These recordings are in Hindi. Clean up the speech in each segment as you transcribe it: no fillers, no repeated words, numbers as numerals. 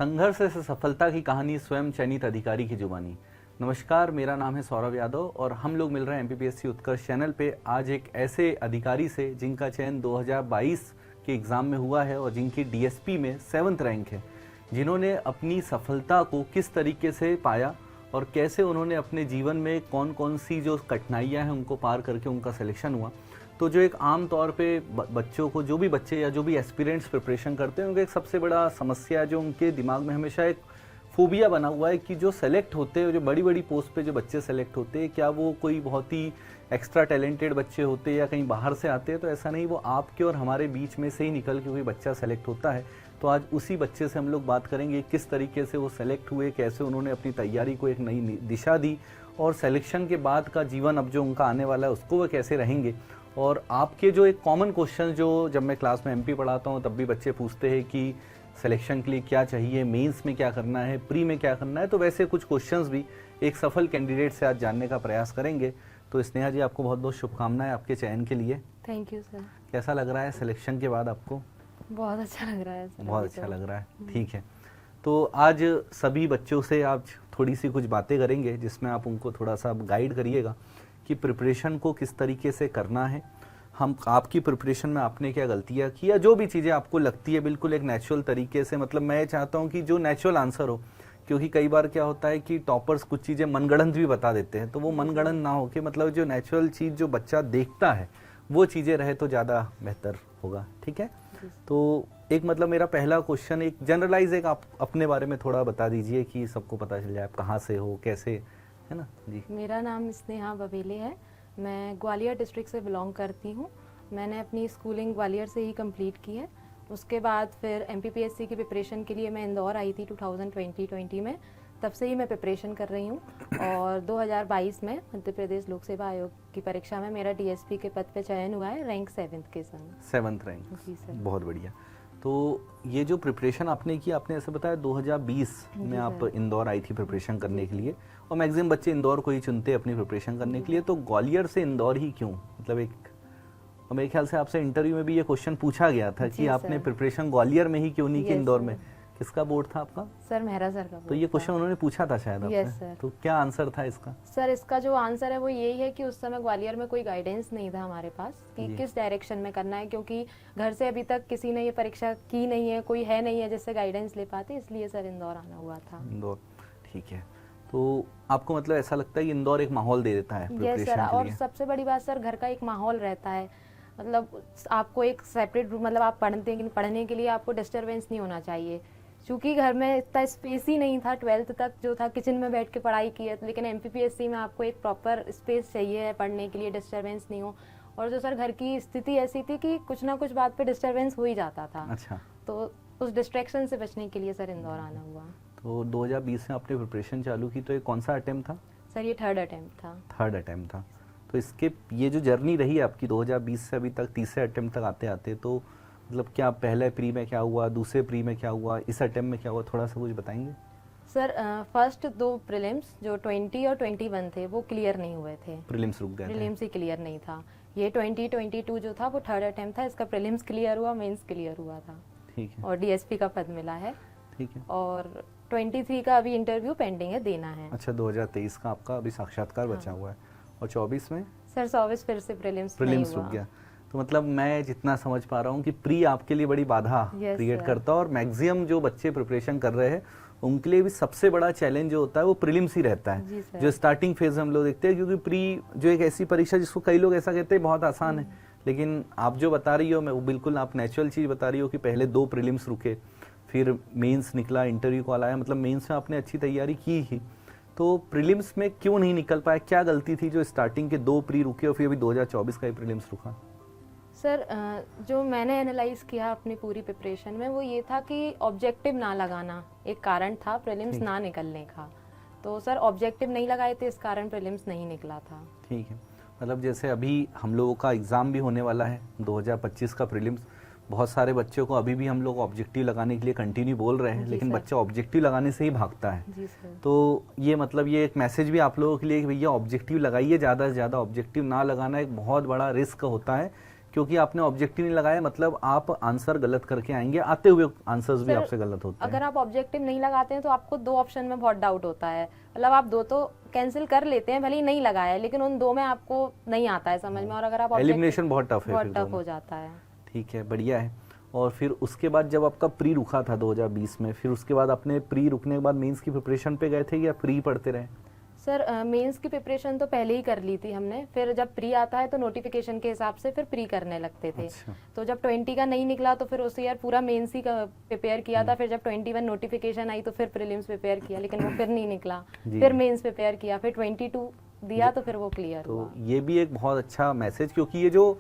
संघर्ष से सफलता की कहानी स्वयं चयनित अधिकारी की जुबानी। नमस्कार, मेरा नाम है सौरभ यादव और हम लोग मिल रहे हैं एमपीपीएससी उत्कर्ष चैनल पे आज एक ऐसे अधिकारी से जिनका चयन 2022 के एग्ज़ाम में हुआ है और जिनकी डीएसपी में 7th रैंक है, जिन्होंने अपनी सफलता को किस तरीके से पाया और कैसे उन्होंने अपने जीवन में कौन कौन सी जो कठिनाइयाँ हैं उनको पार करके उनका सिलेक्शन हुआ। तो जो एक आम तौर पे बच्चों को, जो भी बच्चे या जो भी एस्पिरेंट्स प्रिपरेशन करते हैं, उनका एक सबसे बड़ा समस्या है जो उनके दिमाग में हमेशा एक फोबिया बना हुआ है कि जो सेलेक्ट होते हैं, जो बड़ी बड़ी पोस्ट पे जो बच्चे सेलेक्ट होते हैं, क्या वो कोई बहुत ही एक्स्ट्रा टैलेंटेड बच्चे होते हैं या कहीं बाहर से आते हैं। तो ऐसा नहीं, वो आपके और हमारे बीच में से ही निकल के कोई बच्चा सेलेक्ट होता है। तो आज उसी बच्चे से हम लोग बात करेंगे किस तरीके से वो सेलेक्ट हुए, कैसे उन्होंने अपनी तैयारी को एक नई दिशा दी और सिलेक्शन के बाद का जीवन अब जो उनका आने वाला है उसको वो कैसे रहेंगे। और आपके जो एक कॉमन क्वेश्चन जो जब मैं क्लास में एमपी पढ़ाता हूँ तब भी बच्चे पूछते हैं कि सिलेक्शन के लिए क्या चाहिए, मेंस में क्या करना है, प्री में क्या करना है, तो वैसे कुछ क्वेश्चंस भी एक सफल कैंडिडेट से आज जानने का प्रयास करेंगे। तो स्नेहा जी, आपको बहुत बहुत शुभकामनाएं आपके चयन के लिए। Thank you sir. कैसा लग रहा है सिलेक्शन के बाद आपको? बहुत अच्छा लग रहा है सर। बहुत अच्छा लग रहा है, ठीक है। तो आज सभी बच्चों से आज थोड़ी सी कुछ बातें करेंगे जिसमें आप उनको थोड़ा सा गाइड करिएगा कि प्रिपरेशन को किस तरीके से करना है। हम आपकी प्रिपरेशन में आपने क्या गलतियां की या जो भी चीज़ें आपको लगती है बिल्कुल एक नेचुरल तरीके से, मतलब मैं चाहता हूं कि जो नेचुरल आंसर हो, क्योंकि कई बार क्या होता है कि टॉपर्स कुछ चीज़ें मनगढ़ंत भी बता देते हैं, तो वो मनगढ़ंत ना हो कि मतलब जो नेचुरल चीज़ जो बच्चा देखता है वो चीज़ें रहे तो ज़्यादा बेहतर होगा, ठीक है। तो एक मतलब मेरा पहला क्वेश्चन एक जनरलाइज एक आप अपने बारे में थोड़ा बता दीजिए कि सबको पता चल जाए आप कहाँ से हो, कैसे, है ना जी। मेरा नाम स्नेहा बबेले है। मैं ग्वालियर डिस्ट्रिक्ट से बिलोंग करती हूँ। मैंने अपनी स्कूलिंग ग्वालियर से ही कंप्लीट की है। उसके बाद फिर एमपीपीएससी की प्रिपरेशन के लिए मैं इंदौर आई थी 2020 में। तब से ही मैं प्रिपरेशन कर रही हूँ और 2022 में मध्य प्रदेश लोक सेवा आयोग की परीक्षा में मेरा डीएसपी के पद पे चयन हुआ है, रैंक 7th के संग। 7th रैंक, जी सर। बहुत बढ़िया। तो ये जो प्रिपरेशन आपने की, आपने ऐसे बताया 2020 में आप इंदौर आई थी प्रिपरेशन करने के लिए, और मैक्सिमम बच्चे इंदौर को ही चुनते हैं अपनी प्रिपरेशन करने के लिए, तो ग्वालियर से इंदौर ही क्यों? मतलब एक, और मेरे ख्याल से आपसे इंटरव्यू में भी ये क्वेश्चन पूछा गया था कि आपने प्रिपरेशन ग्वालियर में ही क्यों नहीं की, इंदौर में? किसका बोर्ड था आपका? सर मेहरा सर का। तो ये क्वेश्चन उन्होंने पूछा था शायद आपसे, तो क्या आंसर था इसका? सर इसका जो आंसर है वो यही है कि उस समय ग्वालियर में कोई गाइडेंस नहीं था हमारे पास कि किस डायरेक्शन में करना है, क्योंकि घर से अभी तक किसी ने ये परीक्षा की नहीं है, कोई है नहीं है जिससे गाइडेंस ले पाते, इसलिए सर इंदौर आना हुआ था। इंदौर, ठीक है। तो आपको मतलब ऐसा लगता है कि इंदौर एक माहौल दे देता है प्रिपरेशन सर, के लिए? और सबसे बड़ी बात सर, घर का एक माहौल रहता है, मतलब आपको एक सेपरेट रूम, मतलब आप पढ़ने के लिए आपको डिस्टर्बेंस नहीं होना चाहिए। क्योंकि घर में इतना स्पेस ही नहीं था, 12th तक जो था किचन में बैठ के पढ़ाई की है, लेकिन एमपीपीएससी में आपको एक प्रॉपर स्पेस चाहिए है पढ़ने के लिए, डिस्टर्बेंस नहीं हो। और जो सर घर की स्थिति ऐसी थी कि कुछ ना कुछ बात पे डिस्टर्बेंस हो ही जाता था। अच्छा। तो उस डिस्ट्रैक्शन से बचने के लिए सर इंदौर आना हुआ। तो 2020 में आपने प्रिपरेशन चालू की, तो ये कौन सा अटेम्प्ट था? सर ये 3rd अटेम्प्ट था। 3rd अटेम्प्ट था। तो इसके ये जो जर्नी रही आपकी 2020 से अभी तक 3रे अटेम्प्ट तक आते आते, तो मतलब क्या पहले प्री में क्या हुआ, दूसरे प्री में क्या हुआ, इस अटेम्प्ट में क्या हुआ, थोड़ा सा कुछ बताएंगे? सर फर्स्ट 2 प्रीलिम्स जो 20 और 21 थे वो क्लियर नहीं हुए थे। प्रीलिम्स रुक गए थे। प्रीलिम्स ही क्लियर नहीं था। ये 2022 जो था वो 3rd अटेम्प्ट था, इसका प्रीलिम्स क्लियर हुआ, मेंस क्लियर हुआ था। ठीक है। और डीएसपी का पद मिला है। ठीक है। और 23 का अभी इंटरव्यू पेंडिंग है, देना है। अच्छा, 2023 का आपका अभी साक्षात्कार बचा हुआ है। और 24 में? सर 24 फिर से प्रीलिम्स रुक गया। तो मतलब मैं जितना समझ पा रहा हूँ कि प्री आपके लिए बड़ी बाधा क्रिएट करता है, और मैक्सिमम जो बच्चे प्रिपरेशन कर रहे हैं उनके लिए भी सबसे बड़ा चैलेंज जो होता है वो प्रीलिम्स ही रहता है, जो स्टार्टिंग फेज हम लोग देखते हैं। क्योंकि प्री जो एक ऐसी परीक्षा जिसको कई लोग ऐसा कहते हैं बहुत आसान है, लेकिन आप जो बता रही हो, मैं वो बिल्कुल आप नेचुरल चीज़ बता रही हो कि पहले 2 प्रीलिम्स रुके, फिर मेंस निकला, इंटरव्यू कॉल आया, मतलब मेंस में आपने अच्छी तैयारी की ही, तो प्रीलिम्स में क्यों नहीं निकल पाया? क्या गलती थी जो स्टार्टिंग के 2 प्री रुके और फिर अभी 2024 का ही प्रीलिम्स रुका? सर जो मैंने एनालाइज किया अपनी पूरी प्रिपरेशन में वो ये था कि ऑब्जेक्टिव ना लगाना एक कारण था प्रीलिम्स ना निकलने का। तो सर ऑब्जेक्टिव नहीं लगाए थे, इस कारण प्रीलिम्स नहीं निकला था। ठीक है। मतलब जैसे अभी हम लोगों का एग्ज़ाम भी होने वाला है 2025 का प्रीलिम्स, बहुत सारे बच्चों को अभी भी हम लोग ऑब्जेक्टिव लगाने के लिए कंटिन्यू बोल रहे हैं, लेकिन बच्चा ऑब्जेक्टिव लगाने से ही भागता है। जी सर। तो ये मतलब ये एक मैसेज भी आप लोगों के लिए कि भैया ऑब्जेक्टिव लगाइए, ज़्यादा से ज़्यादा ऑब्जेक्टिव ना लगाना एक बहुत बड़ा रिस्क होता है, क्योंकि आपने ऑब्जेक्टिव नहीं लगाया मतलब आप आंसर गलत करके आएंगे, आते हुए आंसर्स भी सर, आपसे गलत होते हैं। अगर आप ऑब्जेक्टिव नहीं लगाते हैं तो आपको 2 ऑप्शन में बहुत डाउट होता है, मतलब आप 2 तो कैंसिल कर लेते हैं भले ही नहीं लगाया है, लेकिन उन 2 में आपको नहीं आता है समझ में, और अगर आप एलिमिनेशन बहुत टफ है, बहुत फिर टफ दोनों। हो जाता है। ठीक है, बढ़िया है। और फिर उसके बाद जब आपका प्री रुका था 2020 में, फिर उसके बाद आपने प्री रुकने के बाद मेंस की प्रिपरेशन पे गए थे या प्री पढ़ते रहे? सर मेंस की प्रिपरेशन तो पहले ही कर ली थी हमने, फिर जब प्री आता है तो नोटिफिकेशन के हिसाब से फिर प्री करने लगते थे। अच्छा। तो जब 20 का नहीं निकला तो फिर उस ईयर पूरा मेंस ही का प्रिपेयर किया था, फिर जब 21 नोटिफिकेशन आई तो फिर प्रीलिम्स प्रिपेयर किया, लेकिन वो फिर नहीं निकला, जी। फिर मेंस प्रिपेयर किया, फिर 22 दिया तो फिर वो क्लियर तो हुआ। ये भी एक बहुत अच्छा मैसेज, क्योंकि ये जो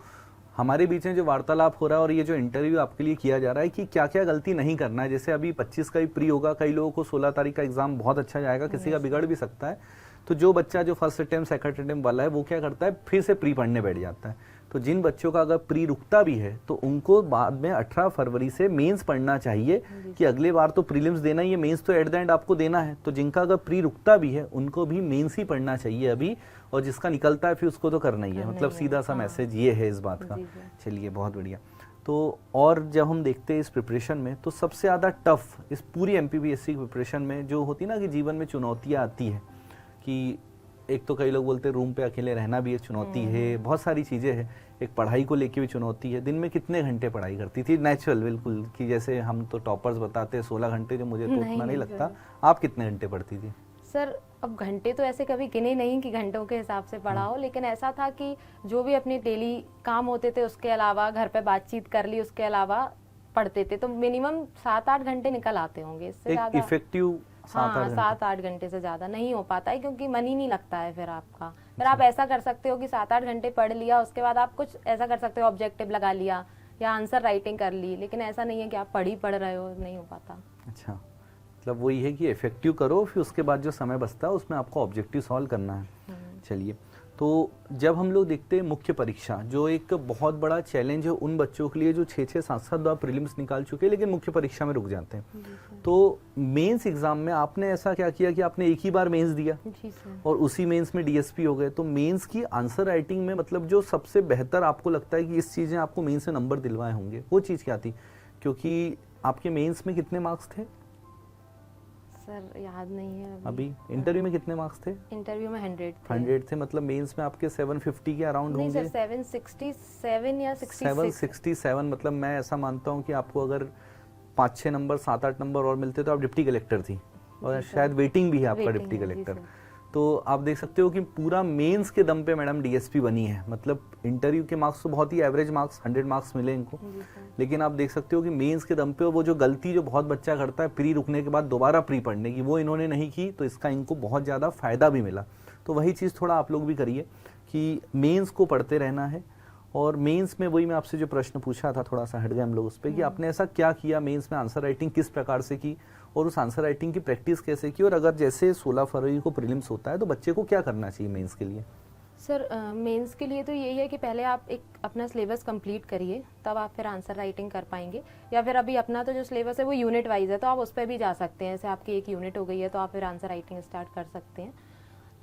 हमारे बीच में जो वार्तालाप हो रहा है और ये जो इंटरव्यू आपके लिए किया जा रहा है कि क्या क्या गलती नहीं करना है। जैसे अभी 25 का ही प्री होगा, कई लोगों को 16 तारीख का एग्जाम बहुत अच्छा जाएगा, किसी का बिगड़ भी सकता है। तो जो बच्चा जो फर्स्ट अटेम्प्ट सेकंड अटेम्प्ट वाला है वो क्या करता है, फिर से प्री पढ़ने बैठ जाता है। तो जिन बच्चों का अगर प्री रुकता भी है तो उनको बाद में 18 फरवरी से मेंस पढ़ना चाहिए कि अगले बार तो प्रीलिम्स देना ही है, मेंस तो एट द एंड आपको देना है। तो जिनका अगर प्री रुकता भी है उनको भी मेंस ही पढ़ना चाहिए अभी, और जिसका निकलता है फिर उसको तो करना ही है। मतलब सीधा सा मैसेज ये है इस बात का। चलिए, बहुत बढ़िया। तो और जब हम देखते हैं इस प्रिपरेशन में तो सबसे ज़्यादा टफ इस पूरी एमपीपीएससी की प्रिपरेशन में जो होती है ना कि जीवन में चुनौतियाँ आती है, कि एक तो कई लोग बोलते हैं रूम पे अकेले रहना भी एक चुनौती है, बहुत सारी चीज़ें हैं, एक पढ़ाई को लेके भी चुनौती है। दिन में कितने घंटे पढ़ाई करती थी? नेचुरल बिल्कुल, कि जैसे हम तो टॉपर्स बताते हैं 16 घंटे, जो मुझे तो उतना नहीं लगता। आप कितने घंटे पढ़ती थी? सर अब घंटे तो ऐसे कभी गिने नहीं कि घंटों के हिसाब से पढ़ा हो, लेकिन ऐसा था कि जो भी अपने डेली काम होते थे उसके अलावा घर पे बातचीत कर ली, उसके अलावा पढ़ते थे, तो मिनिमम 7-8 घंटे निकल आते होंगे। इससे एक ज्यादा इफेक्टिव 7-8 घंटे से ज्यादा नहीं हो पाता है, क्योंकि मन ही नहीं लगता है फिर आपका। फिर आप ऐसा कर सकते हो कि 7-8 घंटे पढ़ लिया, उसके बाद आप कुछ ऐसा कर सकते हो, ऑब्जेक्टिव लगा लिया या आंसर राइटिंग कर ली, लेकिन ऐसा नहीं है कि आप पढ़ रहे हो, नहीं हो पाता। अच्छा, मतलब वही है कि इफेक्टिव करो, फिर उसके बाद जो समय बचता है उसमें आपको ऑब्जेक्टिव सॉल्व करना है। चलिए, तो जब हम लोग देखते हैं मुख्य परीक्षा, जो एक बहुत बड़ा चैलेंज है उन बच्चों के लिए जो 6-6 7-7 बार प्रीलिम्स निकाल चुके हैं लेकिन मुख्य परीक्षा में रुक जाते हैं, तो मेंस एग्जाम में आपने ऐसा क्या किया कि आपने एक ही बार मेंस दिया जी सर। और उसी मेंस में डीएसपी हो गए? तो मेंस की आंसर राइटिंग में मतलब जो सबसे बेहतर आपको लगता है कि इस चीज़ें आपको मेंस से नंबर दिलवाए होंगे, वो चीज़ क्या थी? क्योंकि आपके मेंस में कितने मार्क्स थे? सर याद नहीं है अभी इंटरव्यू में कितने मार्क्स थे? इंटरव्यू में 100 थे। 100 थे, मतलब मेंस में आपके 750 के अराउंड नहीं होंगे। सर, 767 या 66। 767, मतलब मैं ऐसा मानता हूँ कि आपको अगर 5-6 नंबर 7-8 नंबर और मिलते तो आप डिप्टी कलेक्टर थी, और शायद वेटिंग भी है आपका वेटिंग डिप्टी है, जी कलेक्टर। सर। तो आप देख सकते हो कि पूरा मेंस के दम पे मैडम डीएसपी बनी है। मतलब इंटरव्यू के मार्क्स तो बहुत ही एवरेज मार्क्स 100 मार्क्स मिले इनको, लेकिन आप देख सकते हो कि मेंस के दम पे वो जो गलती जो बहुत बच्चा करता है प्री रुकने के बाद दोबारा प्री पढ़ने की, वो इन्होंने नहीं की, तो इसका इनको बहुत ज़्यादा फायदा भी मिला। तो वही चीज़ थोड़ा आप लोग भी करिए कि मेंस को पढ़ते रहना है। और मेंस में वही मैं आपसे जो प्रश्न पूछा था, थोड़ा सा हट गए हम लोग उस पर, कि आपने ऐसा क्या किया मेंस में, आंसर राइटिंग किस प्रकार से की और उस आंसर राइटिंग की प्रैक्टिस कैसे की, और अगर जैसे 16 फरवरी को प्रीलिम्स होता है तो बच्चे को क्या करना चाहिए मेंस के लिए? सर मेंस के लिए तो यही है कि पहले आप एक अपना सिलेबस कंप्लीट करिए, तब आप फिर आंसर राइटिंग कर पाएंगे। या फिर अभी अपना तो जो सिलेबस है वो यूनिट वाइज है, तो आप उस पर भी जा सकते हैं। जैसे आपकी एक यूनिट हो गई है तो आप फिर आंसर राइटिंग स्टार्ट कर सकते हैं।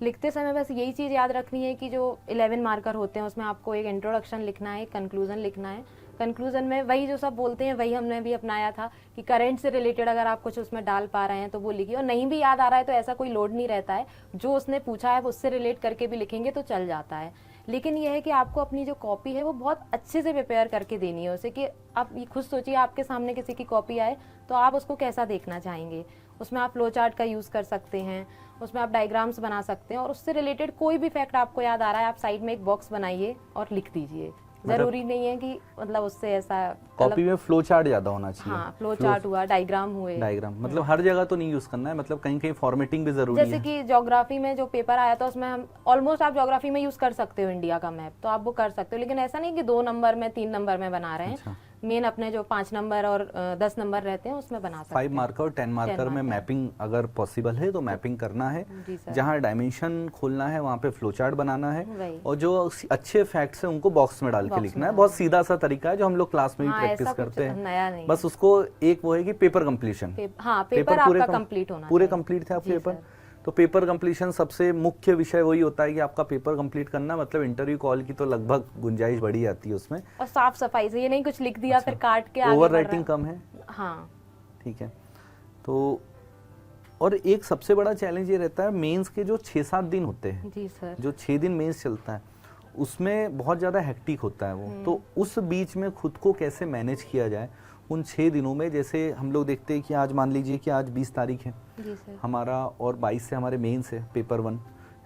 लिखते समय बस यही चीज़ याद रखनी है कि जो 11 मार्कर होते हैं उसमें आपको एक इंट्रोडक्शन लिखना है, एक कंक्लूजन लिखना है। कंक्लूजन में वही जो सब बोलते हैं वही हमने भी अपनाया था कि करंट से रिलेटेड अगर आप कुछ उसमें डाल पा रहे हैं तो वो लिखिए, और नहीं भी याद आ रहा है तो ऐसा कोई लोड नहीं रहता है, जो उसने पूछा है उससे रिलेट करके भी लिखेंगे तो चल जाता है। लेकिन यह है कि आपको अपनी जो कॉपी है वो बहुत अच्छे से प्रिपेयर करके देनी है उसे, कि आप ये खुद सोचिए आपके सामने किसी की कॉपी आए तो आप उसको कैसा देखना चाहेंगे। उसमें आप फ्लो चार्ट का यूज़ कर सकते हैं, उसमें आप डायग्राम्स बना सकते हैं, और उससे रिलेटेड कोई भी फैक्ट आपको याद आ रहा है आप साइड में एक बॉक्स बनाइए और लिख दीजिए। जरूरी नहीं है कि मतलब उससे ऐसा कॉपी में फ्लो चार्ट ज्यादा होना चाहिए। हाँ, फ्लो चार्ट हुआ, डायग्राम हुए। डायग्राम मतलब हर जगह तो नहीं यूज करना है, मतलब कहीं कहीं फॉर्मेटिंग भी जरूरी है। जैसे कि ज्योग्राफी में जो पेपर आया था उसमें हम ऑलमोस्ट आप ज्योग्राफी में यूज कर सकते हो इंडिया का मैप, तो आप वो कर सकते हो, लेकिन ऐसा नहीं कि 2 नंबर में 3 नंबर में बना रहे हैं। मेन अपने जो 5 नंबर और 10 नंबर रहते हैं उसमें बना सकते हैं। 5 मार्कर और 10 मार्कर में मैपिंग अगर पॉसिबल है तो मैपिंग करना है। जहाँ डायमेंशन खोलना है वहाँ पे फ्लो चार्ट बनाना है, और जो अच्छे फैक्ट्स हैं उनको बॉक्स में डाल के लिखना है। बहुत सीधा सा तरीका है जो हम लोग क्लास में भी प्रैक्टिस करते हैं। बस उसको एक वो है कि पेपर कंप्लीशन। हाँ, पेपर आपका कंप्लीट होना पूरे कंप्लीट थे आपके पेपर। तो पेपर कंप्लीशन सबसे मुख्य विषय वही होता है कि आपका पेपर कंप्लीट करना, मतलब इंटरव्यू कॉल की तो लगभग गुंजाइश बढ़ी जाती है उसमें। और साफ सफाई से, ये नहीं कुछ लिख दिया फिर काट के आगे ओवर बढ़ रहा राइटिंग है। कम है। हाँ ठीक है। तो और एक सबसे बड़ा चैलेंज ये रहता है मेंस के जो 6-7 दिन होते हैं, जी सर। जो 6 दिन मेंस चलता है उसमें बहुत ज़्यादा हेक्टिक होता है वो। तो उस बीच में खुद को कैसे मैनेज किया जाए उन 6 दिनों में। जैसे हम लोग देखते हैं कि आज मान लीजिए कि आज 20 तारीख है जी सर। हमारा, और 22 से हमारे मेंस है, पेपर 1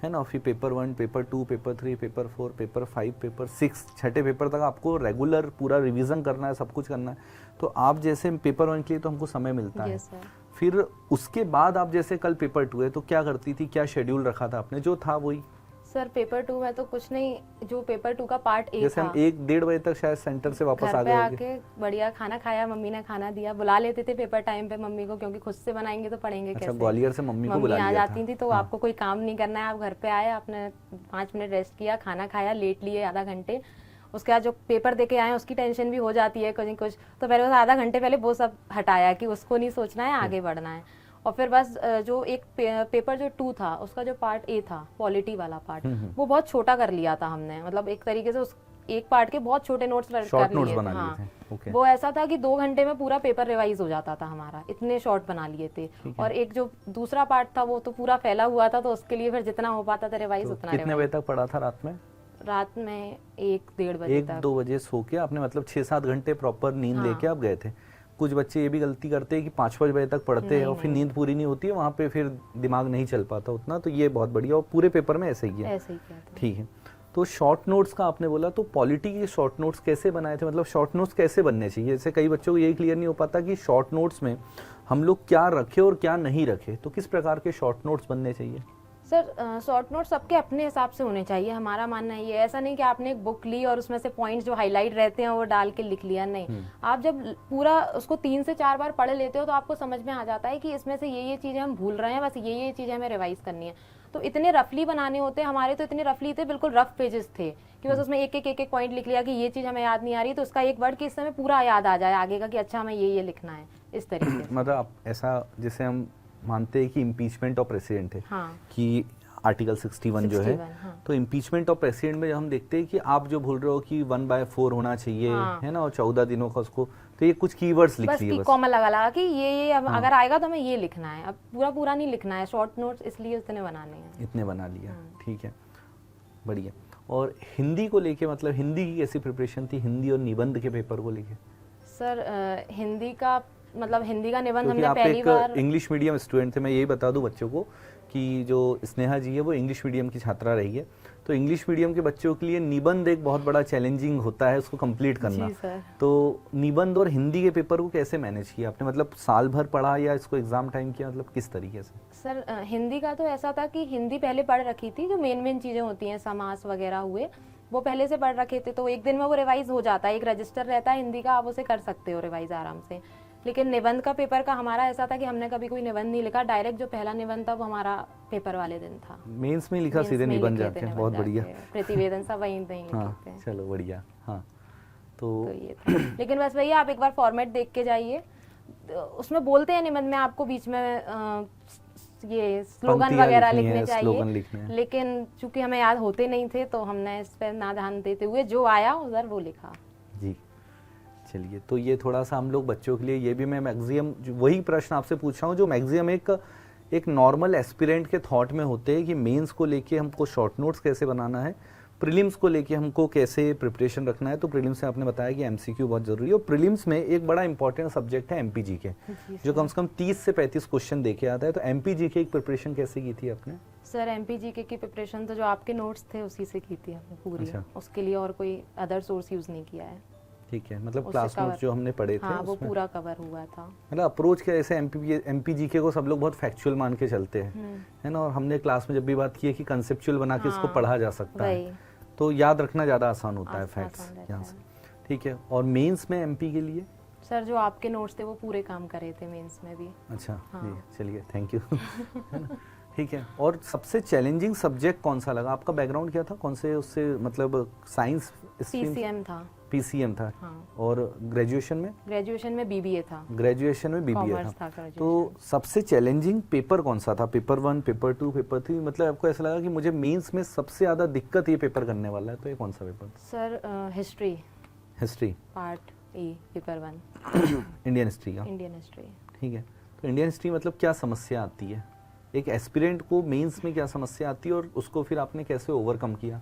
है ना, फिर paper 1, paper 2, paper 3, paper 4, paper 5, paper 6, छठे पेपर तक आपको रेगुलर पूरा रिवीजन करना है, सब कुछ करना है। तो आप जैसे पेपर 1 के लिए तो हमको समय मिलता है, यस सर। फिर उसके बाद आप जैसे कल पेपर 2 है तो क्या करती थी, क्या शेड्यूल रखा था आपने? जो था वही सर पेपर 2 में तो कुछ नहीं, जो पेपर 2 का पार्ट ए जैसे था, हम 1-1:30 बजे तक शायद सेंटर से वापस घर आ पे गए होंगे। आके बढ़िया खाना खाया, मम्मी ने खाना दिया, बुला लेते थे पेपर टाइम पे मम्मी को, क्योंकि खुद से बनाएंगे तो पढ़ेंगे अच्छा, कैसे। ग्वालियर से मम्मी को मम्मी बुला आ लिया जाती था। थी, तो हाँ। आपको कोई काम नहीं करना है, आप घर पे आए, आपने 5 मिनट रेस्ट किया, खाना खाया, लेट लिए आधा घंटे, उसके बाद जो पेपर दे के आए उसकी टेंशन भी हो जाती है कुछ, तो पहले बस आधा घंटे पहले वो सब हटाया कि उसको नहीं सोचना है, आगे बढ़ना है। और फिर बस जो एक पेपर जो 2 था उसका जो पार्ट ए था, पॉलिटी वाला पार्ट, वो बहुत छोटा कर लिया था हमने, मतलब एक तरीके से उस एक पार्ट के बहुत छोटे नोट्स कर शॉर्ट नोट्स लिए बना थे। लिए हाँ, थे। ओके। वो ऐसा था कि 2 घंटे में पूरा पेपर रिवाइज हो जाता था हमारा, इतने शॉर्ट बना लिए थे। और एक जो दूसरा पार्ट था वो तो पूरा फैला हुआ था, तो उसके लिए फिर जितना हो पाता था रिवाइज तो उतना कितने बजे तक पढ़ा था रात में? रात में 1-1:30 बजे तक। 1-2 बजे सो के आपने मतलब 6-7 घंटे प्रॉपर नींद हाँ। लेके आप गए थे। कुछ बच्चे ये भी गलती करते हैं कि 5-5 बजे तक पढ़ते हैं और फिर नींद पूरी नहीं होती है, वहाँ पे फिर दिमाग नहीं चल पाता उतना। तो ये बहुत बढ़िया, और पूरे पेपर में ऐसे ही है। ऐसे ही किया था। ठीक है। तो शॉर्ट नोट्स का आपने बोला, तो पॉलिटी के शॉर्ट नोट्स कैसे बनाए थे? मतलब शॉर्ट नोट्स कैसे बनने चाहिए? जैसे कई बच्चों को यही क्लियर नहीं हो पाता कि शॉर्ट नोट्स में हम लोग क्या रखे और क्या नहीं रखे, तो किस प्रकार के शॉर्ट नोट्स बनने चाहिए? सर शॉर्ट नोट सबके अपने हिसाब से होने चाहिए, हमारा मानना ये है। ऐसा नहीं कि आपने एक बुक ली और उसमें से पॉइंट्स जो हाईलाइट रहते हैं वो डाल के लिख लिया, नहीं। आप जब पूरा उसको 3 से 4 बार पढ़ लेते हो तो आपको समझ में आ जाता है कि इसमें से ये चीज़ें हम भूल रहे हैं, बस ये चीज़ें हमें रिवाइज करनी है। तो इतने रफली बनाने होते हैं हमारे, तो इतने रफली थे, बिल्कुल रफ पेजेस थे कि बस उसमें एक पॉइंट लिख लिया कि ये चीज़ हमें याद नहीं आ रही, तो उसका एक वर्ड कि इससे हमें पूरा याद आ जाए आगे का कि अच्छा हमें ये लिखना है, इस तरीके से। मतलब आप ऐसा, जैसे हम मानते हैं कि इम्पीचमेंट ऑफ प्रेसिडेंट है, हाँ। कि आर्टिकल 61 जो है, हाँ। तो इम्पीचमेंट ऑफ प्रेसिडेंट में हम देखते हैं कि आप जो बोल रहे हो कि 1/4 होना चाहिए, हाँ। है ना, और 14 दिनों का उसको, तो ये कुछ कीवर्ड्स लिख बस दिए की बस। कॉमा लगा कि ये अगर आएगा तो हमें ये लिखना है, अब पूरा नहीं लिखना है। शॉर्ट नोट्स इसलिए उतने बनाने हैं। इतने बना लिया, ठीक है, बढ़िया। और हिंदी को लेके, मतलब हिंदी की कैसी प्रिपरेशन थी, हिंदी और निबंध के पेपर को लेके? सर हिंदी का निबंध क्योंकि हमने आप पहली बार, एक इंग्लिश मीडियम स्टूडेंट थे, मैं यही बता दूं बच्चों को कि जो स्नेहा जी है वो इंग्लिश मीडियम की छात्रा रही है, तो इंग्लिश मीडियम के बच्चों के लिए निबंध एक बहुत बड़ा चैलेंजिंग होता है उसको कंप्लीट करना। जी सर। तो निबंध और हिंदी के पेपर को कैसे मैनेज किया आपने? मतलब साल भर पढ़ा या इसको एग्जाम टाइम किया, मतलब किस तरीके से? सर हिंदी का तो ऐसा था कि हिंदी पहले पढ़ रखी थी, जो मेन चीज़ें होती हैं, समास वगैरह हुए, वो पहले से पढ़ रखे थे, तो एक दिन में वो रिवाइज हो जाता है। एक रजिस्टर रहता है हिंदी का, आप उसे कर सकते हो रिवाइज आराम से। लेकिन निबंध का पेपर का हमारा ऐसा था कि हमने कभी कोई निबंध नहीं लिखा, डायरेक्ट जो पहला निबंध था वो हमारा पेपर वाले दिन था। मेंस में लिखा सीधे निबंध जाके? बहुत बढ़िया। प्रतिवेदन सब वहीं लिखे हाँ, थे। चलो बढ़िया। हाँ, तो ये था। लेकिन बस वही, आप एक बार फॉर्मेट देख के जाइए, उसमें बोलते हैं निबंध में आपको बीच में ये स्लोगन पंक्तियाँ वगैरह लिखनी है, लिखने स्लोगन चाहिए, लिखने हैं। लेकिन चूंकि हमें याद होते नहीं थे तो हमने इस पर ना ध्यान देते हुए जो आया उधर वो लिखा। जी, चलिए। तो ये थोड़ा सा हम लोग बच्चों के लिए, ये भी मैं मैक्सिमम वही प्रश्न आपसे पूछ रहा हूँ जो मैक्सिमम एक नॉर्मल एस्पिरेंट के थॉट में होते हैं कि मेंस को लेके हमको शॉर्ट नोट्स कैसे बनाना है, प्रीलिम्स को लेके हमको कैसे प्रिपरेशन रखना है। तो प्रीलिम्स में आपने बताया कि एमसीक्यू बहुत जरूरी है, और प्रीलिम्स में एक बड़ा इंपॉर्टेंट सब्जेक्ट है एमपीजी के, जो कम से कम 30 से 35 क्वेश्चन देके आता है। तो एमपीजी की एक प्रिपरेशन कैसे की थी आपने? सर एमपीजी की प्रिपरेशन तो जो आपके नोट्स थे उसी से की थी हमने पूरी। अच्छा। उसके लिए और कोई अदर सोर्स यूज नहीं किया है। ठीक है, मतलब उससे क्लास cover- नोट्स जो हमने पढ़े थे हाँ, वो उसमें पूरा कवर हुआ था। मतलब अप्रोच के ऐसे एमपीजीके को सब लोग बहुत फैक्चुअल मान के चलते हैं, है ना, और हमने क्लास में जब भी बात की है कि कंसेप्चुअल बना के इसको हाँ, पढ़ा जा सकता है, वही। तो याद रखना ज़्यादा आसान होता है आसान फैक्ट्स रहता यहाँ है। से। ठीक है, और मेंस में एमपी के लिए? सर जो आपके नोट्स थे वो पूरे काम करे थे मेंस में भी। अच्छा, हाँ। जी, चलिए, थैंक यू। है ना, ठीक है। और सबसे चैलेंजिंग सब्जेक्ट कौन सा लगा? आपका बैकग्राउंड क्या था, कौन से उससे, मतलब साइंस स्ट्रीम? पीसीएम था। पीसीएम था। हाँ। और ग्रेजुएशन में? ग्रेजुएशन में बीबीए था। ग्रेजुएशन में बीबीए कॉमर्स था था। graduation। तो सबसे चैलेंजिंग पेपर कौन सा था? Paper 1, paper 2, paper 3? मतलब आपको ऐसा लगा कि मुझे मेंस में सबसे ज़्यादा दिक्कत ये पेपर करने वाला है, तो ये कौन सा paper? Sir history history part A, paper 1, Indian history का। Indian history. ठीक है, तो इंडियन हिस्ट्री मतलब क्या समस्या आती है एक एस्पिरेंट को मेंस में, क्या समस्या आती है और उसको फिर आपने कैसे ओवरकम किया?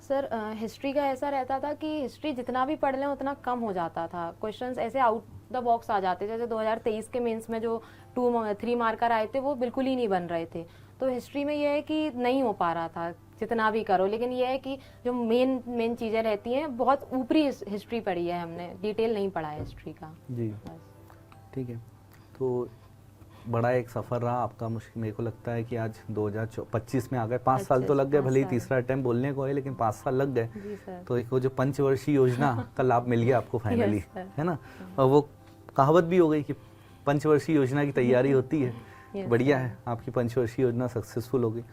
सर हिस्ट्री का ऐसा रहता था कि हिस्ट्री जितना भी पढ़ लें उतना कम हो जाता था। क्वेश्चंस ऐसे आउट द बॉक्स आ जाते, जैसे 2023 के मेंस में जो 3 मार्कर आए थे वो बिल्कुल ही नहीं बन रहे थे। तो हिस्ट्री में ये है कि नहीं हो पा रहा था जितना भी करो, लेकिन ये है कि जो मेन चीज़ें रहती हैं, बहुत ऊपरी हिस्ट्री पढ़ी है हमने, डिटेल नहीं पढ़ा है हिस्ट्री का। जी बस। ठीक है, तो बड़ा एक सफ़र रहा आपका। मुश्किल मेरे को लगता है कि आज 2025 में आ गए। 5 साल तो लग गए, 5 भले ही साल। तीसरा अटेम्प्ट बोलने को है, लेकिन 5 साल लग गए। जी सर। तो एक वो जो पंचवर्षीय योजना का लाभ मिल गया आपको फाइनली, Yes, sir. है ना? और वो कहावत भी हो गई कि पंचवर्षीय योजना की तैयारी होती है। Yes, बढ़िया sir. है, आपकी पंचवर्षीय योजना सक्सेसफुल होगी।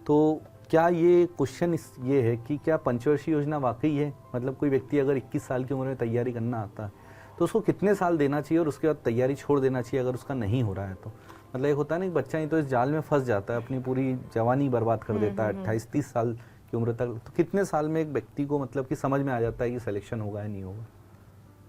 तो क्या ये क्वेश्चन ये है कि क्या पंचवर्षीय योजना वाकई है? मतलब कोई व्यक्ति अगर 21 साल की उम्र में तैयारी करना आता है तो उसको कितने साल देना चाहिए और उसके बाद तैयारी छोड़ देना चाहिए अगर उसका नहीं हो रहा है तो? मतलब एक होता है ना कि बच्चा ही तो इस जाल में फंस जाता है, अपनी पूरी जवानी बर्बाद कर देता है 28-30 साल की उम्र तक। तो कितने साल में एक व्यक्ति को मतलब कि समझ में आ जाता है कि सिलेक्शन होगा या नहीं होगा?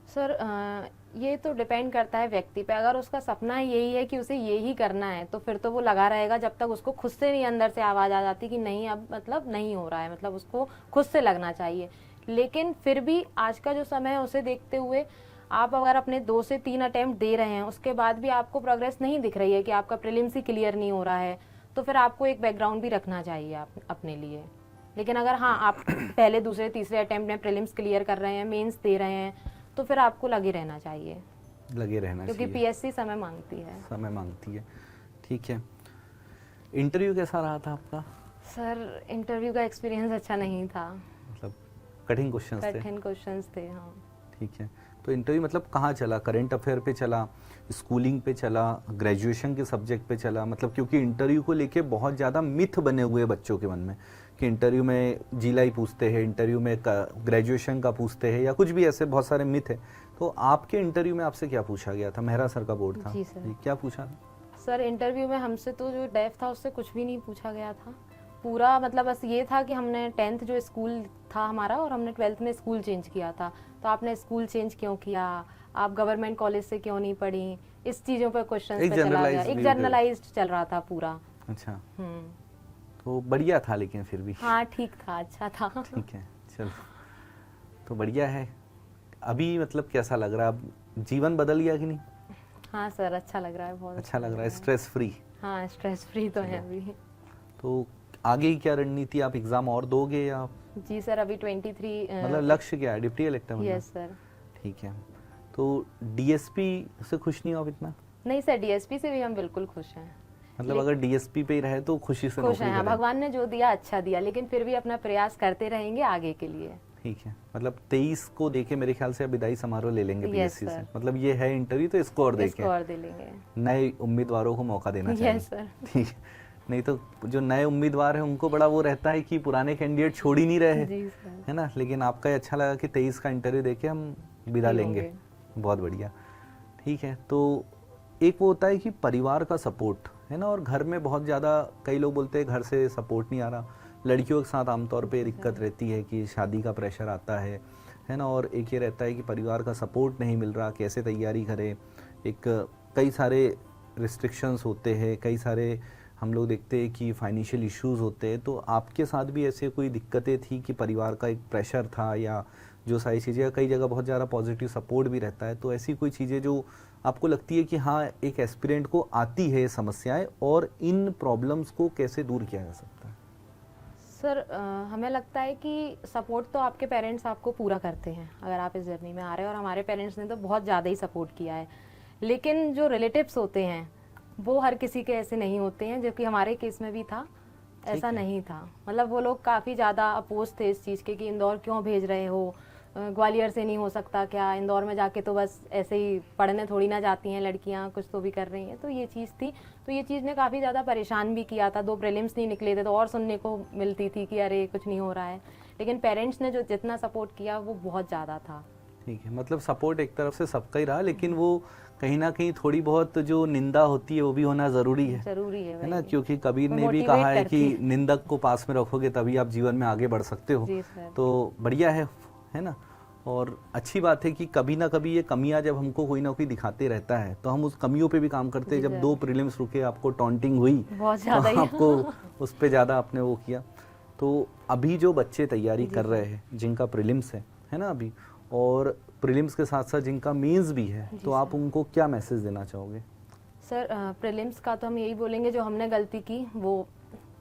सर ये तो डिपेंड करता है व्यक्ति पे। अगर उसका सपना यही है कि उसे यही करना है तो फिर तो वो लगा रहेगा जब तक उसको खुद से नहीं अंदर से आवाज़ आ जाती कि नहीं अब मतलब नहीं हो रहा है, मतलब उसको खुद से लगना चाहिए। लेकिन फिर भी आज का जो समय है उसे देखते हुए आप अगर अपने 2 से 3 अटेम्प्ट दे रहे हैं, उसके बाद भी आपको प्रोग्रेस नहीं दिख रही है कि आपका प्रीलिम्स ही क्लियर नहीं हो रहा है, तो फिर आपको एक बैकग्राउंड भी रखना चाहिए आप अपने लिए। लेकिन अगर हाँ आप पहले, दूसरे, तीसरे अटेम्प्ट में प्रीलिम्स क्लियर कर रहे हैं, मेंस दे रहे हैं, तो फिर आपको लगे रहना चाहिए, लगे रहना क्योंकि चाहिए, पीएससी समय मांगती है। समय मांगती है। ठीक है, इंटरव्यू कैसा रहा था आपका? सर इंटरव्यू का एक्सपीरियंस अच्छा नहीं था, मतलब कठिन क्वेश्चंस थे? कठिन क्वेश्चंस थे, हाँ। ठीक है, तो इंटरव्यू मतलब कहाँ चला? करंट अफेयर पे चला, स्कूलिंग पे चला, ग्रेजुएशन के सब्जेक्ट पे चला? मतलब क्योंकि इंटरव्यू को लेके बहुत ज़्यादा मिथ बने हुए हैं बच्चों के मन में कि इंटरव्यू में जीलाई पूछते हैं, इंटरव्यू में ग्रेजुएशन का पूछते हैं या कुछ भी, ऐसे बहुत सारे मिथ है। तो आपके इंटरव्यू में आपसे क्या पूछा गया था? मेहरा सर का बोर्ड था। जी सर। क्या पूछा था? सर इंटरव्यू में हमसे तो जो डेफ था उससे कुछ भी नहीं पूछा गया था। पूरा मतलब बस ये था कि हमने 10th जो स्कूल था हमारा और हमने 12th में स्कूल चेंज किया था, तो आपने स्कूल चेंज क्यों किया, आप गवर्नमेंट कॉलेज से क्यों नहीं पढ़ी, इस चीज़ों पर क्वेश्चन पे चला गया। एक जर्नलाइज्ड चल रहा था पूरा। अच्छा, तो बढ़िया था लेकिन फिर भी? हाँ ठीक था, अच्छा था। ठीक है, चलो तो बढ़िया है। अभी मतलब कैसा लग रहा है? अब जीवन बदल गया कि नहीं? हाँ सर, अच्छा लग रहा है, बहुत अच्छा लग रहा है, स्ट्रेस फ्री? हाँ स्ट्रेस फ्री तो है अभी। तो आगे की क्या रणनीति? आप एग्जाम और दोगे या? जी सर, अभी 23 मतलब लक्ष्य क्या है? डिप्टी कलेक्टर बनना? Yes sir. ठीक है, तो डीएसपी से खुश नहीं हो आप इतना? नहीं सर, डीएसपी से भी हम बिल्कुल खुश हैं। मतलब अगर डीएसपी पे ही रहे तो खुशी से खुश नौकरी हैं, हाँ, करें? भगवान ने जो दिया अच्छा दिया, लेकिन फिर भी अपना प्रयास करते रहेंगे आगे के लिए। ठीक है, मतलब 23 को देके मेरे ख्याल से अब विदाई समारोह ले लेंगे Yes, पीएससी से। sir. मतलब ये है इंटरव्यू, तो इसको और देखें, इसको और दे लेंगे। नए उम्मीदवारों को मौका देना चाहिए। Yes sir. ठीक है, नहीं तो जो नए उम्मीदवार हैं उनको बड़ा वो रहता है कि पुराने कैंडिडेट छोड़ ही नहीं रहे हैं, जी सर। है ना? लेकिन आपका ये अच्छा लगा कि 23 का इंटरव्यू देके हम विदा फ्री लेंगे। होंगे। बहुत बढ़िया। ठीक है, तो एक वो होता है कि परिवार का सपोर्ट, है ना? और घर में बहुत ज़्यादा, कई लोग बोलते हैं घर से सपोर्ट नहीं आ रहा। लड़कियों के साथ आमतौर पे दिक्कत रहती है कि शादी का प्रेशर आता है ना? और एक ये रहता है कि परिवार का सपोर्ट नहीं मिल रहा, कैसे तैयारी करें। एक कई सारे रिस्ट्रिक्शंस होते हैं, कई सारे हम लोग देखते हैं कि फाइनेंशियल इश्यूज होते हैं। तो आपके साथ भी ऐसे कोई दिक्कतें थी कि परिवार का एक प्रेशर था या जो सारी चीज़ें? कई जगह बहुत ज़्यादा पॉजिटिव सपोर्ट भी रहता है, तो ऐसी कोई चीज़ें जो आपको लगती है कि हाँ एक एस्पिरेंट को आती है समस्याएं, और इन प्रॉब्लम्स को कैसे दूर किया जा सकता है? सर हमें लगता है कि सपोर्ट तो आपके पेरेंट्स आपको पूरा करते हैं अगर आप इस जर्नी में आ रहे हैं, और हमारे पेरेंट्स ने तो बहुत ज़्यादा ही सपोर्ट किया है। लेकिन जो रिलेटिव्स होते हैं वो हर किसी के ऐसे नहीं होते हैं, जो कि हमारे केस में भी था, ऐसा नहीं था। मतलब वो लोग काफ़ी ज़्यादा अपोज थे इस चीज़ के कि इंदौर क्यों भेज रहे हो, ग्वालियर से नहीं हो सकता क्या, इंदौर में जाके तो बस ऐसे ही पढ़ने थोड़ी ना जाती हैं लड़कियां, कुछ तो भी कर रही हैं। तो ये चीज़ थी, तो ये चीज़ ने काफ़ी ज़्यादा परेशान भी किया था। 2 प्रीलिम्स नहीं निकले थे तो और सुनने को मिलती थी कि अरे कुछ नहीं हो रहा है। लेकिन पेरेंट्स ने जो जितना सपोर्ट किया वो बहुत ज़्यादा था। ठीक है, मतलब सपोर्ट एक तरफ से सबका ही रहा, लेकिन वो कहीं ना कहीं थोड़ी बहुत जो निंदा होती है वो भी होना ज़रूरी है ना, वही। क्योंकि कबीर वो ने भी मोटिवेट कहा है कि करती है। निंदक को पास में रखोगे तभी आप जीवन में आगे बढ़ सकते हो। जी सर। तो बढ़िया है ना। और अच्छी बात है कि कभी ना कभी ये कमियां जब हमको कोई ना कोई दिखाते रहता है तो हम उस कमियों पे भी काम करते हैं। जी जब सर। 2 प्रीलिम्स रुके, आपको टॉन्टिंग हुई बहुत तो ज़्यादा ही। आपको उस पे ज़्यादा आपने वो किया। तो अभी जो बच्चे तैयारी जी कर सर। रहे हैं, जिनका प्रीलिम्स है ना अभी, और प्रीलिम्स के साथ साथ जिनका मेंस भी है, जी तो आप सर। उनको क्या मैसेज देना चाहोगे? सर प्रीलिम्स का तो हम यही बोलेंगे, जो हमने गलती की वो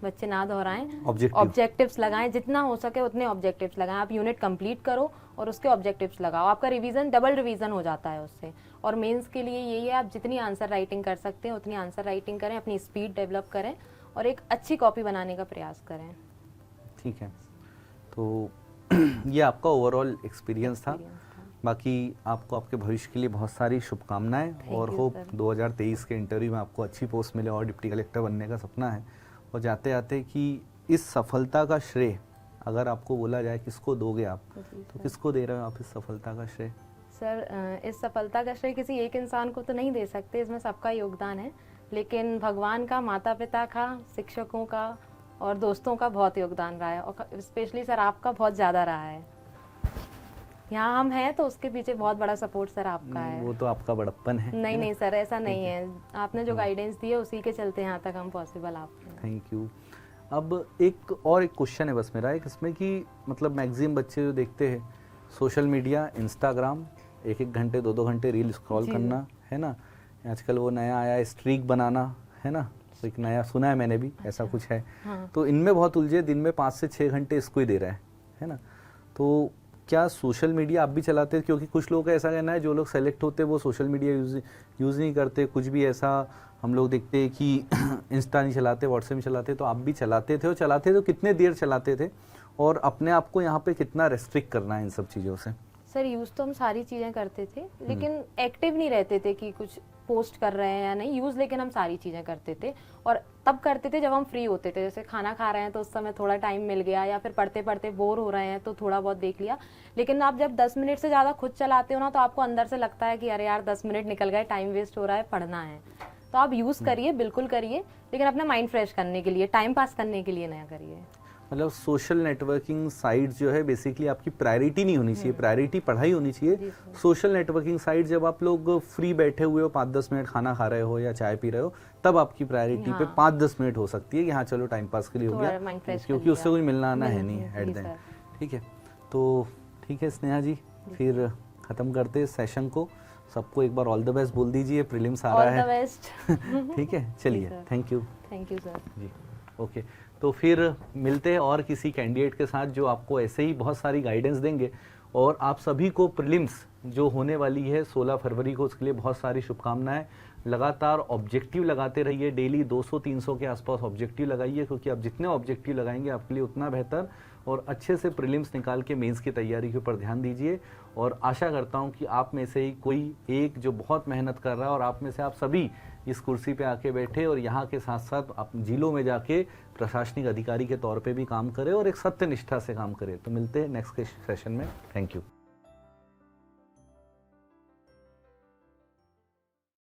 बच्चे ना दोहराएं। ऑब्जेक्टिव। ऑब्जेक्टिव्स लगाएं, जितना हो सके उतने ऑब्जेक्टिव्स लगाएं। आप यूनिट कंप्लीट करो और उसके ऑब्जेक्टिव्स लगाओ, आपका रिवीजन डबल रिवीजन हो जाता है उससे। और मेंस के लिए यही है, आप जितनी आंसर राइटिंग कर सकते हैं उतनी आंसर राइटिंग करें, अपनी स्पीड डेवलप करें और एक अच्छी कॉपी बनाने का प्रयास करें। ठीक है, तो ये आपका ओवरऑल एक्सपीरियंस था। बाकी आपको आपके भविष्य के लिए बहुत सारी शुभकामनाएं, और you, होप sir. 2023 के इंटरव्यू में आपको अच्छी पोस्ट मिले और डिप्टी कलेक्टर बनने का सपना है। और जाते जाते कि इस सफलता का श्रेय अगर आपको बोला जाए किसको दोगे आप, तो किसको दे रहे हो आप इस सफलता का श्रेय? सर इस सफलता का श्रेय किसी एक इंसान को तो नहीं दे सकते, इसमें सबका योगदान है। लेकिन भगवान का, माता पिता का, शिक्षकों का और दोस्तों का बहुत योगदान रहा है, और स्पेशली सर आपका बहुत ज़्यादा रहा है। यहाँ हम हैं तो उसके पीछे बहुत बड़ा सपोर्ट सर आपका है। वो तो आपका बड़प्पन है। नहीं सर, ऐसा नहीं है। आपने जो गाइडेंस दी है उसी के चलते यहाँ तक हम पॉसिबल आप। Thank you. अब एक क्वेश्चन है बस मेरा एक इसमें कि मतलब मैक्सिमम बच्चे जो देखते हैं सोशल मीडिया, इंस्टाग्राम, 1-1 घंटे 2-2 घंटे रील स्क्रॉल करना, है ना। आजकल वो नया आया है स्ट्रीक बनाना, है ना, तो एक नया सुना है मैंने भी, ऐसा कुछ है। हाँ। तो इनमें बहुत उलझे, दिन में 5 से 6 घंटे इसको ही दे रहे हैं, है ना। तो क्या सोशल मीडिया आप भी चलाते हैं? क्योंकि कुछ लोगों का ऐसा कहना है जो लोग सेलेक्ट होते हैं वो सोशल मीडिया यूज़ नहीं करते। कुछ भी ऐसा हम लोग देखते हैं कि इंस्टा नहीं चलाते, व्हाट्सएप नहीं चलाते। तो आप भी चलाते थे, और चलाते तो कितने देर चलाते थे, और अपने आप को यहाँ पे कितना रेस्ट्रिक्ट करना है इन सब चीज़ों से? सर यूज़ तो हम सारी चीज़ें करते थे, लेकिन एक्टिव नहीं रहते थे कि कुछ पोस्ट कर रहे हैं या नहीं यूज़। लेकिन हम सारी चीज़ें करते थे, और तब करते थे जब हम फ्री होते थे। जैसे खाना खा रहे हैं तो उस समय थोड़ा टाइम मिल गया, या फिर पढ़ते पढ़ते बोर हो रहे हैं तो थोड़ा बहुत देख लिया। लेकिन आप जब 10 मिनट से ज़्यादा खुद चलाते हो ना, तो आपको अंदर से लगता है कि अरे यार 10 मिनट निकल गए, टाइम वेस्ट हो रहा है, पढ़ना है। तो आप यूज़ करिए, बिल्कुल करिए, लेकिन अपना माइंड फ्रेश करने के लिए, टाइम पास करने के लिए ना करिए। मतलब सोशल नेटवर्किंग साइट जो है बेसिकली आपकी प्रायोरिटी नहीं होनी चाहिए, प्रायोरिटी पढ़ाई होनी चाहिए। सोशल नेटवर्किंग साइट जब आप लोग फ्री बैठे हुए हो, 5-10 मिनट खाना खा रहे हो या चाय पी रहे हो, तब आपकी प्रायोरिटी पे 5-10 मिनट हो सकती है कि हाँ चलो टाइम पास के लिए हो गया, क्योंकि उससे कुछ मिलना आना है नहीं एट द एंड। ठीक है, तो ठीक है स्नेहा जी, फिर ख़त्म करते सेशन को। सबको एक बार ऑल द बेस्ट बोल दीजिए, प्रीलिम्स आ रहा है। ठीक है, चलिए, thank you sir ji. Okay, तो फिर मिलते हैं और किसी कैंडिडेट के साथ जो आपको ऐसे ही बहुत सारी गाइडेंस देंगे। और आप सभी को प्रीलिम्स जो होने वाली है 16 फरवरी को, उसके लिए बहुत सारी शुभकामनाएं। लगातार ऑब्जेक्टिव लगाते रहिए, डेली 200-300 के आसपास ऑब्जेक्टिव लगाइए, क्योंकि आप जितने ऑब्जेक्टिव लगाएंगे आपके लिए उतना बेहतर। और अच्छे से प्रीलिम्स निकाल के मेंस की तैयारी के ऊपर ध्यान दीजिए। और आशा करता हूं कि आप में से ही कोई एक जो बहुत मेहनत कर रहा है, और आप में से आप सभी इस कुर्सी पे आके बैठे और यहाँ के साथ साथ आप जिलों में जाके प्रशासनिक अधिकारी के तौर पे भी काम करें और एक सत्य निष्ठा से काम करें। तो मिलते हैं नेक्स्ट के सेशन में। Thank you.